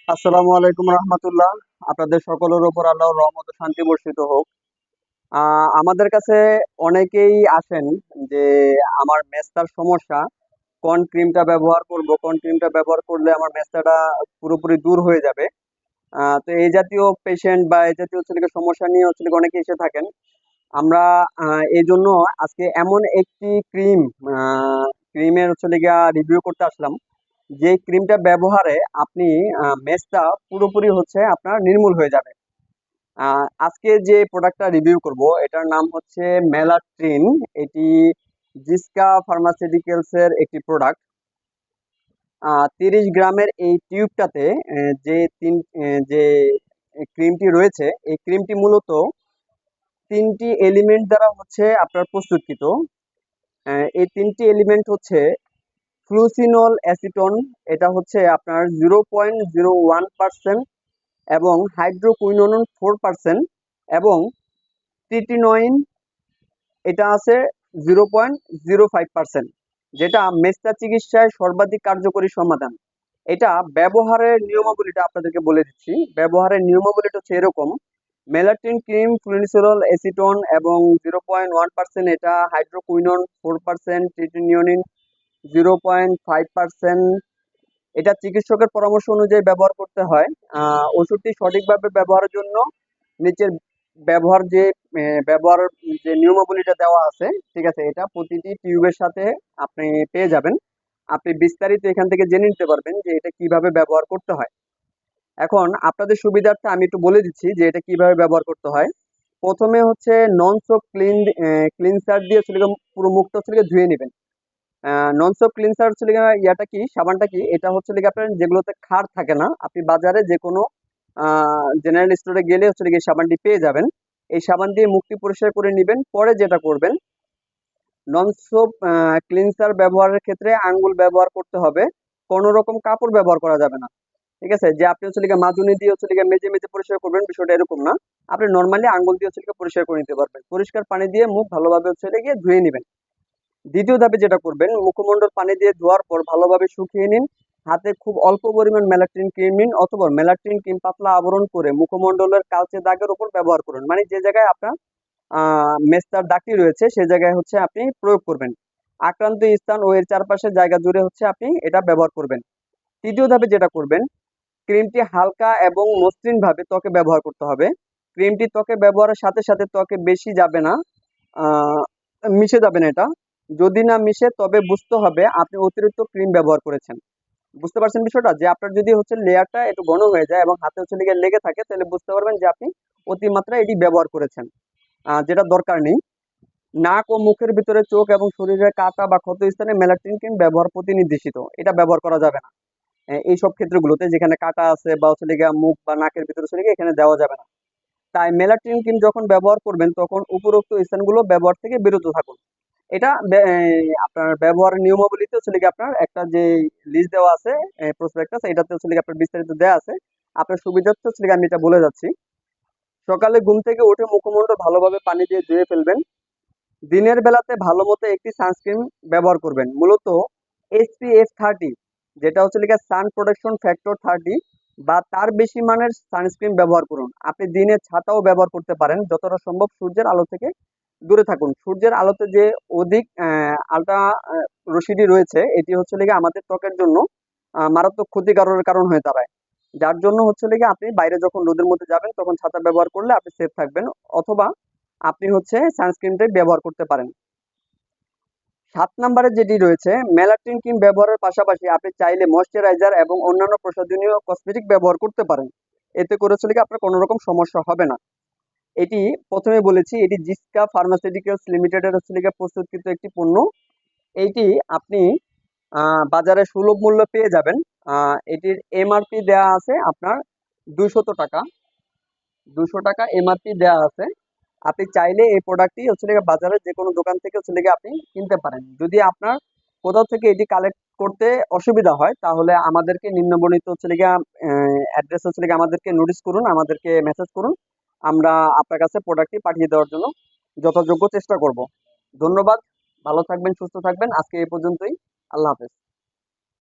আসসালামু আলাইকুম রহমতুল্লাহ। আপনাদের সকলের উপর আল্লাহর রহমত ও শান্তি বর্ষিত হোক। আমাদের কাছে অনেকেই আসেন যে আমার মেস্তার সমস্যা, কোন ক্রিমটা ব্যবহার করব, কোন ক্রিমটা ব্যবহার করলে আমার মেস্তাটা পুরোপুরি দূর হয়ে যাবে। তো এই জাতীয় পেশেন্ট বা এই জাতীয় হচ্ছে লিগে সমস্যা নিয়ে হচ্ছে লিগে অনেকে এসে থাকেন। আমরা এই জন্য আজকে এমন একটি ক্রিমের হচ্ছে লিগা রিভিউ করতে আসলাম, যে ক্রিমটা ব্যবহারে আপনি মেস্তা পুরোপুরি হচ্ছে আপনার নির্মূল হয়ে যাবে। আজকে যে প্রোডাক্টটা রিভিউ করব এটার নাম হচ্ছে মেলাট্রিন। এটি জিসকা ফার্মাসিউটিক্যালস এর একটি প্রোডাক্ট। 30 গ্রামের এই টিউবটাতে যে ক্রিমটি রয়েছে, এই ক্রিমটি মূলত 3টি এলিমেন্ট দ্বারা হচ্ছে আপনার প্রস্তুতকৃত। এই 3টি এলিমেন্ট হচ্ছে ফ্লুসিনল অ্যাসিটন, এটা হচ্ছে আপনার 0.01%, এবং হাইড্রোকুইনোন 4%, এবং ট্রিটিনোইন এটা আছে 0.05%, যেটা মেস্তা চিকিৎসায় সর্বাধিক কার্যকরী সমাধান। এটা ব্যবহারের নিয়মাবলীটা আপনাদেরকে বলে দিচ্ছি। ব্যবহারের নিয়মাবলীটা হচ্ছে এরকম: মেলাটিন ক্রিম, ফ্লুনিসোলল অ্যাসিটন এবং 0.1%, এটা হাইড্রোকুইনোন 4%, ট্রিটিনিয়নিন 0.5%। এটা চিকিৎসকের পরামর্শ অনুযায়ী ব্যবহার করতে হয়। ওষুধটি সঠিকভাবে ব্যবহারের জন্য নিচের ব্যবহার যে ব্যবহার যে নিয়মাবলীটা দেওয়া আছে, ঠিক আছে, এটা প্রতিটি টিউবের সাথে আপনি পেয়ে যাবেন। আপনি বিস্তারিত এখান থেকে জেনে নিতে পারবেন যে এটা কিভাবে ব্যবহার করতে হয়। এখন আপনাদের সুবিধার্থে আমি একটু বলে দিচ্ছি যে এটা কিভাবে ব্যবহার করতে হয়। প্রথমে হচ্ছে নন সোপ ক্লিনসার দিয়ে হচ্ছে পুরো মুখটা হচ্ছে ধুয়ে নেবেন। নন সোপ ক্লিনসার হচ্ছে ইয়াটা কি, সাবানটা কি, এটা হচ্ছে আপনার যেগুলোতে ক্ষার থাকে না, আপনি বাজারে যে কোনো জেনারেল স্টোরে গেলে হচ্ছে সাবানটি পেয়ে যাবেন। এই সাবান দিয়ে মুখটি পরিষ্কার করে নেবেন। পরে যেটা করবেন, নন সোপ ক্লিনসার ব্যবহারের ক্ষেত্রে আঙ্গুল ব্যবহার করতে হবে, কোনো রকম কাপড় ব্যবহার করা যাবে না। ঠিক আছে, যে আপনি হচ্ছে মাজুনি দিয়ে হচ্ছে মেজে মেজে পরিষ্কার করবেন, বিষয়টা এরকম না। আপনি নর্মালি আঙ্গুল দিয়ে হচ্ছে পরিষ্কার করে নিতে পারবেন। পরিষ্কার পানি দিয়ে মুখ ভালোভাবে হচ্ছে গিয়ে ধুয়ে নেবেন। দ্বিতীয় ধাপে যেটা করবেন, মুখমণ্ডল পানি দিয়ে ধোয়ার পর ভালোভাবে শুকিয়ে নিন। হাতে খুব অল্প পরিমাণ মেলাট্রিন ক্রিম নিন, অথবা মেলাট্রিন ক্রিম পাতলা আবরণ করে মুখমণ্ডলের কালচে দাগের উপর ব্যবহার করুন। মানে যে জায়গায় আপনার মেস্তার দাগটি রয়েছে সে জায়গায় হচ্ছে আপনি প্রয়োগ করবেন। আক্রান্ত স্থান ও এর চারপাশের জায়গা জুড়ে হচ্ছে আপনি এটা ব্যবহার করবেন। তৃতীয় ধাপে যেটা করবেন, ক্রিমটি হালকা এবং মসৃণ ভাবে ত্বকে ব্যবহার করতে হবে। ক্রিমটি ত্বকে ব্যবহারের সাথে সাথে ত্বকে বেশি যাবে না, আহ, মিশে যাবে না। এটা যদি না মিশে তবে বুঝতে হবে আপনি অতিরিক্ত ক্রিম ব্যবহার করেছেন। বুঝতে পারছেন বিষয়টা? যে আপনার যদি হচ্ছে লেয়ারটা একটু ঘন হয়ে যায় এবং হাতে হচ্ছে লেগে থাকে, তাহলে বুঝতে পারবেন যে আপনি অতিমাত্রায় এটি ব্যবহার করেছেন, যেটা দরকার নেই। নাক ও মুখের ভিতরে, চোখ এবং শরীরের কাটা বা ক্ষত স্থানে মেলাটিন ক্রিম ব্যবহার প্রতি নির্দেশিত। এটা ব্যবহার করা যাবে না এইসব ক্ষেত্রগুলোতে, যেখানে কাটা আছে বা হচ্ছে মুখ বা নাকের ভিতরে হচ্ছে এখানে দেওয়া যাবে না। তাই মেলাটিন ক্রিম যখন ব্যবহার করবেন তখন উপরোক্ত স্থানগুলো ব্যবহার থেকে বিরত থাকুন। এটা আপনার ব্যবহারের নিয়মাবলীতে হচ্ছে আপনার একটা যে লিস্ট দেওয়া আছে, প্রসপেক্টাস, এটাতে হচ্ছে আপনার বিস্তারিত দেওয়া আছে। আপনার সুবিধার্থে হচ্ছে আমি এটা বলে যাচ্ছি। সকালে ঘুম থেকে উঠে মুখমণ্ডল ভালোভাবে পানি দিয়ে ধুয়ে ফেলবেন। দিনের বেলাতে ভালো মতো একটি সানস্ক্রিন ব্যবহার করবেন, মূলত SPF 30, যেটা হচ্ছে সান প্রোটেকশন ফ্যাক্টর 30 বা তার বেশি মানের সানস্ক্রিন ব্যবহার করুন। আপনি দিনে ছাতাও ব্যবহার করতে পারেন। যতটা সম্ভব সূর্যের আলো থেকে দূরে থাকুন। সূর্যের আলোতে যে অধিক আলট্রা রশ্মি রয়েছে, এটি হচ্ছে আমাদের ত্বকের জন্য মারাত্মক ক্ষতিকারকের কারণ হয়ে দাঁড়ায়। যার জন্য হচ্ছে আপনি বাইরে যখন রোদের মধ্যে যাবেন তখন ছাতা ব্যবহার করলে আপনি সেফ থাকবেন, অথবা আপনি হচ্ছে সানস্ক্রিনটাই ব্যবহার করতে পারেন। 7 নম্বরে যেটি রয়েছে, মেলাটিন ক্রিম ব্যবহারের পাশাপাশি আপনি চাইলে ময়শ্চারাইজার এবং অন্যান্য প্রসাধনীয় কসমেটিক ব্যবহার করতে পারেন। এতে করে হচ্ছে আপনার কোনো রকম সমস্যা হবে না। এটি প্রথমে বলেছি, এটি জিসকা ফার্মাসিউটিক্যালস লিমিটেডের হচ্ছে প্রস্তুতকৃত একটি পণ্য। এইটি আপনি বাজারে সুলভ মূল্য পেয়ে যাবেন। এটির এমআরপি দেওয়া আছে আপনার 200 টাকা। 200 টাকা এমআরপি দেওয়া আছে। আপনি চাইলে এই প্রোডাক্টটি হচ্ছে বাজারের যে কোনো দোকান থেকে হচ্ছে আপনি কিনতে পারেন। যদি আপনার কোথাও থেকে এটি কালেক্ট করতে অসুবিধা হয়, তাহলে আমাদেরকে নিম্নবর্ণিত হচ্ছে অ্যাড্রেস হচ্ছে আমাদেরকে নোটিশ করুন, আমাদেরকে মেসেজ করুন। আমরা আপনার কাছে প্রোডাক্টটি পাঠিয়ে দেওয়ার জন্য যথাযোগ্য চেষ্টা করব। ধন্যবাদ। ভালো থাকবেন, সুস্থ থাকবেন। আজকে এই পর্যন্তই। আল্লাহ হাফেজ।